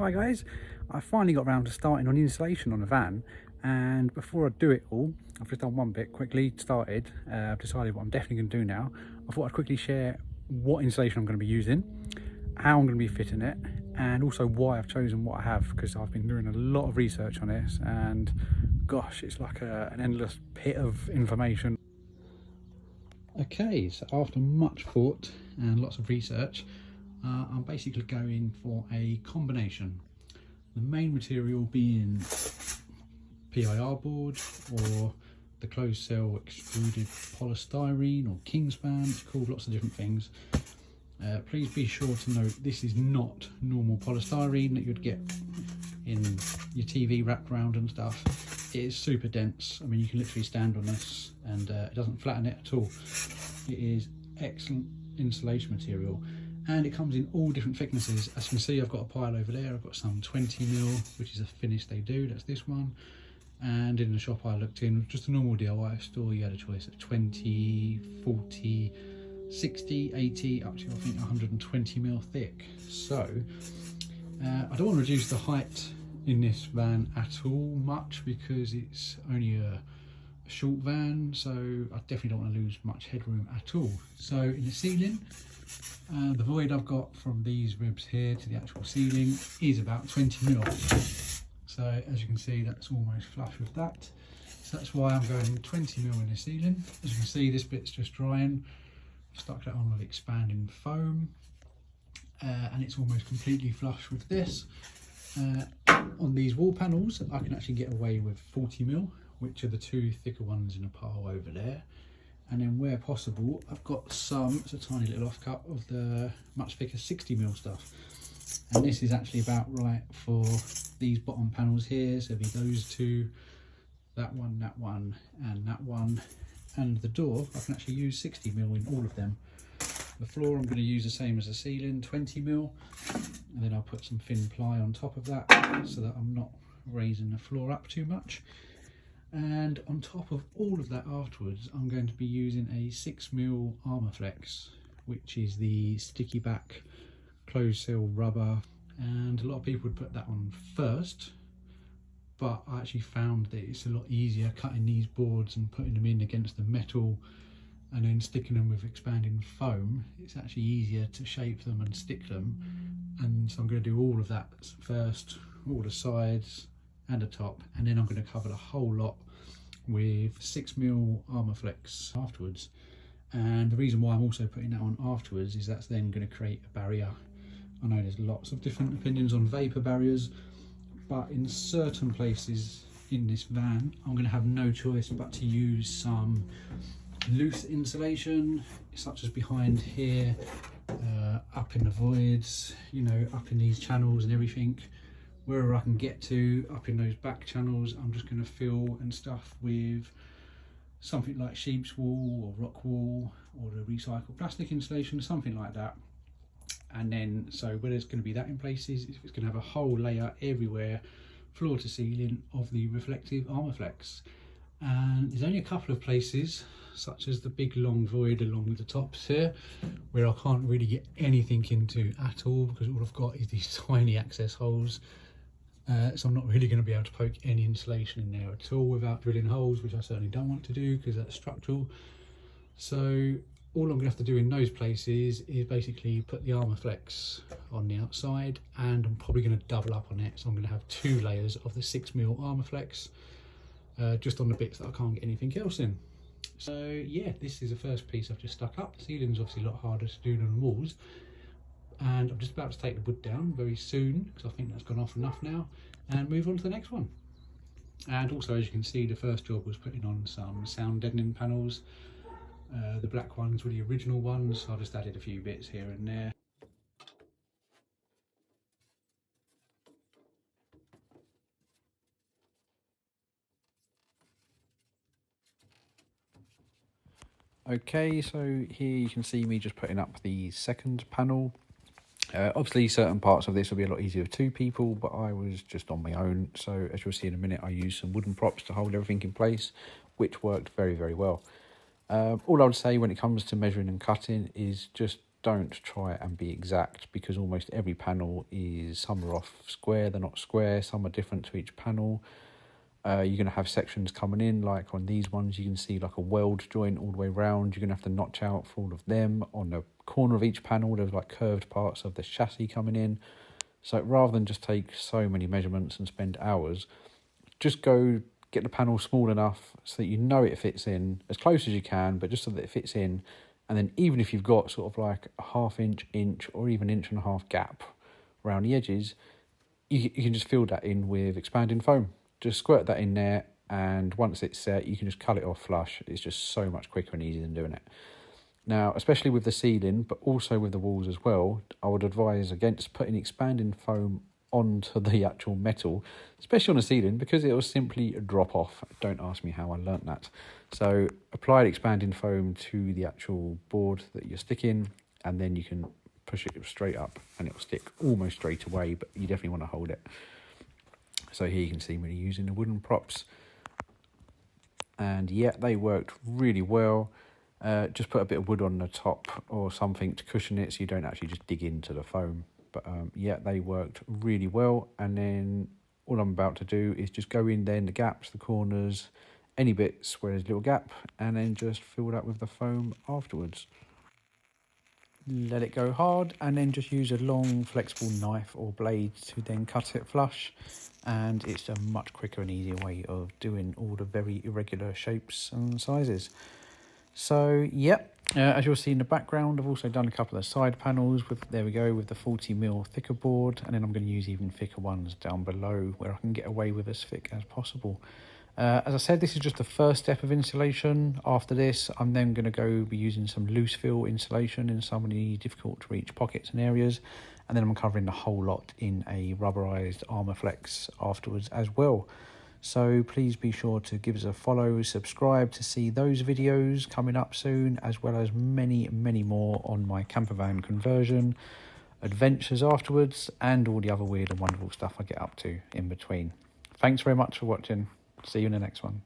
Hi guys, I finally got around to starting on installation on the van, and before I do it all, I've just done one bit quickly, started, I've decided what I'm definitely going to do now. I thought I'd quickly share what installation I'm going to be using, how I'm going to be fitting it, and also why I've chosen what I have, because I've been doing a lot of research on this and gosh, it's like an endless pit of information. Okay, so after much thought and lots of research, I'm basically going for a combination. The main material being PIR board or the closed cell extruded polystyrene or kingspan. It's called lots of different things. Please be sure to note this is not normal polystyrene that you'd get in your TV wrapped around and stuff. It is super dense. I mean, you can literally stand on this and it doesn't flatten it at all. It is excellent insulation material. And it comes in all different thicknesses. As you can see, I've got a pile over there. I've got some 20mm, which is a finish they do. That's this one. And in the shop I looked in, just a normal DIY store, you had a choice of 20, 40, 60, 80, up to I think 120mm thick. So I don't want to reduce the height in this van at all much because it's only a short van, so I definitely don't want to lose much headroom at all. So in the ceiling, the void I've got from these ribs here to the actual ceiling is about 20mm. So as you can see, that's almost flush with that. So that's why I'm going 20mm in the ceiling. As you can see, this bit's just drying. I've stuck that on with expanding foam, and it's almost completely flush with this. On these wall panels, I can actually get away with 40mm, which are the two thicker ones in a pile over there. And then where possible, I've got some, it's a tiny little offcut of the much thicker 60mm stuff. And this is actually about right for these bottom panels here. So it'll be those two, that one, and that one. And the door, I can actually use 60mm in all of them. The floor I'm going to use the same as the ceiling, 20mm. And then I'll put some thin ply on top of that so that I'm not raising the floor up too much. And on top of all of that afterwards, I'm going to be using a 6mm Armorflex, which is the sticky back closed seal rubber. And a lot of people would put that on first, but I actually found that it's a lot easier cutting these boards and putting them in against the metal and then sticking them with expanding foam. It's actually easier to shape them and stick them. And so I'm going to do all of that first, all the sides and the top, and then I'm going to cover the whole lot with 6mm Armorflex afterwards. And the reason why I'm also putting that on afterwards is that's then going to create a barrier. I know there's lots of different opinions on vapor barriers, but in certain places in this van I'm going to have no choice but to use some loose insulation, such as behind here, up in the voids, you know, up in these channels and everything. Wherever I can get to, up in those back channels, I'm just going to fill and stuff with something like sheep's wool or rock wool or the recycled plastic insulation, something like that. And then, so where there's going to be that in places, it's going to have a whole layer everywhere, floor to ceiling, of the reflective Armorflex. And there's only a couple of places, such as the big long void along the tops here, where I can't really get anything into at all because all I've got is these tiny access holes. So I'm not really going to be able to poke any insulation in there at all without drilling holes, which I certainly don't want to do because that's structural. So all I'm going to have to do in those places is basically put the Armorflex on the outside, and I'm probably going to double up on it. So I'm going to have 2 layers of the 6mm Armorflex just on the bits that I can't get anything else in. So yeah, this is the first piece I've just stuck up. The ceiling's obviously a lot harder to do than the walls. And I'm just about to take the wood down very soon because I think that's gone off enough now, and move on to the next one. And also, as you can see, the first job was putting on some sound deadening panels. The black ones were the original ones, so I just added a few bits here and there. Okay, so here you can see me just putting up the second panel. Obviously certain parts of this will be a lot easier with 2 people, but I was just on my own. So as you'll see in a minute, I used some wooden props to hold everything in place, which worked very, very well. All I would say when it comes to measuring and cutting is just don't try and be exact, because almost every panel is, some are off square, they're not square, some are different to each panel. You're going to have sections coming in, like on these ones you can see like a weld joint all the way around. You're going to have to notch out for all of them. On the corner of each panel there's like curved parts of the chassis coming in. So rather than just take so many measurements and spend hours, just go get the panel small enough so that you know it fits in as close as you can, but just so that it fits in. And then even if you've got sort of like a ½ inch, or even 1.5 inch gap around the edges, you can just fill that in with expanding foam. Just squirt that in there, and once it's set, you can just cut it off flush. It's just so much quicker and easier than doing it. Now, especially with the ceiling, but also with the walls as well, I would advise against putting expanding foam onto the actual metal, especially on the ceiling, because it will simply drop off. Don't ask me how I learnt that. So apply expanding foam to the actual board that you're sticking, and then you can push it straight up and it will stick almost straight away, but you definitely want to hold it. So here you can see me using the wooden props, and yeah, they worked really well. Just put a bit of wood on the top or something to cushion it so you don't actually just dig into the foam. But yeah, they worked really well. And then all I'm about to do is just go in there in the gaps, the corners, any bits where there's a little gap, and then just fill that with the foam afterwards. Let it go hard, and then just use a long flexible knife or blade to then cut it flush. And it's a much quicker and easier way of doing all the very irregular shapes and sizes. So yep, as you'll see in the background, I've also done a couple of side panels with, there we go, with the 40mm thicker board, and then I'm going to use even thicker ones down below where I can get away with as thick as possible. As I said, this is just the first step of insulation. After this, I'm then going to go be using some loose fill insulation in some of the difficult to reach pockets and areas, and then I'm covering the whole lot in a rubberized Armorflex afterwards as well. So please be sure to give us a follow, subscribe to see those videos coming up soon, as well as many more on my campervan conversion, adventures afterwards, and all the other weird and wonderful stuff I get up to in between. Thanks very much for watching. See you in the next one.